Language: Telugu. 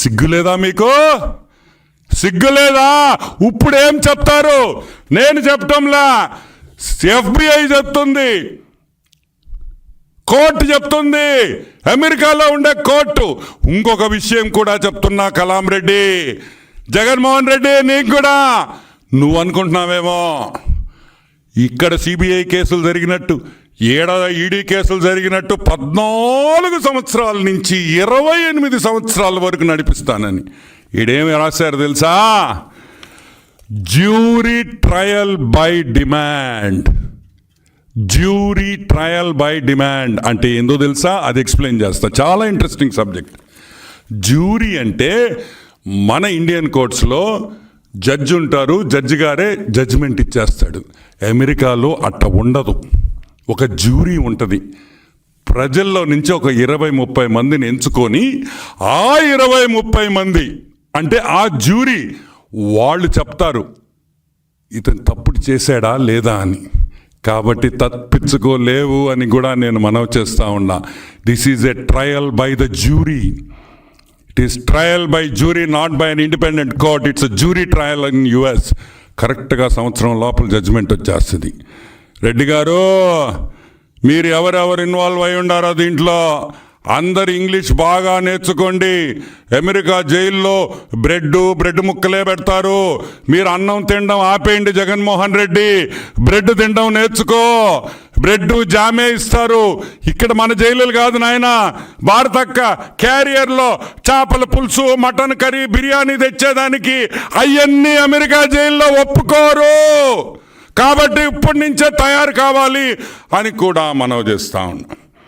సిగ్గులేదా మీకు? సిగ్గులేదా? ఇప్పుడేం చెప్తారు? నేను చెప్పటంలా, FBI చెప్తుంది, కోర్టు చెప్తుంది, అమెరికాలో ఉండే కోర్టు. ఇంకొక విషయం కూడా చెప్తున్నా కలాం రెడ్డి, జగన్మోహన్ రెడ్డి, నీకు కూడా. నువ్వు అనుకుంటున్నావేమో ఇక్కడ సిబిఐ కేసులు జరిగినట్టు, ఈడీ కేసులు జరిగినట్టు 14 సంవత్సరాల నుంచి 28 సంవత్సరాల వరకు నడిపిస్తానని. ఈడేమి రాశారు తెలుసా? Jury trial by demand. Jury trial by demand అంటే ఏందో తెలుసా? అది ఎక్స్ప్లెయిన్ చేస్తా. చాలా ఇంట్రెస్టింగ్ సబ్జెక్ట్. జ్యూరీ అంటే మన ఇండియన్ కోర్ట్స్లో జడ్జి ఉంటారు, జడ్జి గారే జడ్జిమెంట్ ఇచ్చేస్తాడు. అమెరికాలో అట్ట ఉండదు. ఒక జ్యూరీ ఉంటుంది. ప్రజల్లో నుంచి ఒక 20-30 మందిని ఎంచుకొని, ఆ 20-30 మంది అంటే ఆ జ్యూరీ వాళ్ళు చెప్తారు ఇతను తప్పుడు చేశాడా లేదా అని. కాబట్టి తప్పించుకోలేవు అని కూడా నేను మనవి చేస్తా ఉన్నా. This is a trial by the jury. It is trial by jury, not by an independent court. It's a jury trial in US. కరెక్ట్గా సంవత్సరం లోపల జడ్జిమెంట్ వచ్చేస్తుంది. రెడ్డి గారు, మీరు ఎవరెవరు ఇన్వాల్వ్ అయి ఉండారో దీంట్లో అందరు ఇంగ్లీష్ బాగా నేర్చుకోండి. అమెరికా జైల్లో బ్రెడ్ ముక్కలే పెడతారు. మీరు అన్నం తినడం ఆపేయండి జగన్మోహన్ రెడ్డి. బ్రెడ్ తినడం నేర్చుకో. బ్రెడ్ జామే ఇస్తారు. ఇక్కడ మన జైలులు కాదు నాయన. భారతక్క క్యారియర్లో చేపల పులుసు, మటన్ కర్రీ, బిర్యానీ తెచ్చేదానికి అవన్నీ అమెరికా జైల్లో ఒప్పుకోరు. కాబట్టి ఇప్పటి నుంచే తయారు కావాలి అని కూడా మనవి చేస్తా ఉన్నాం.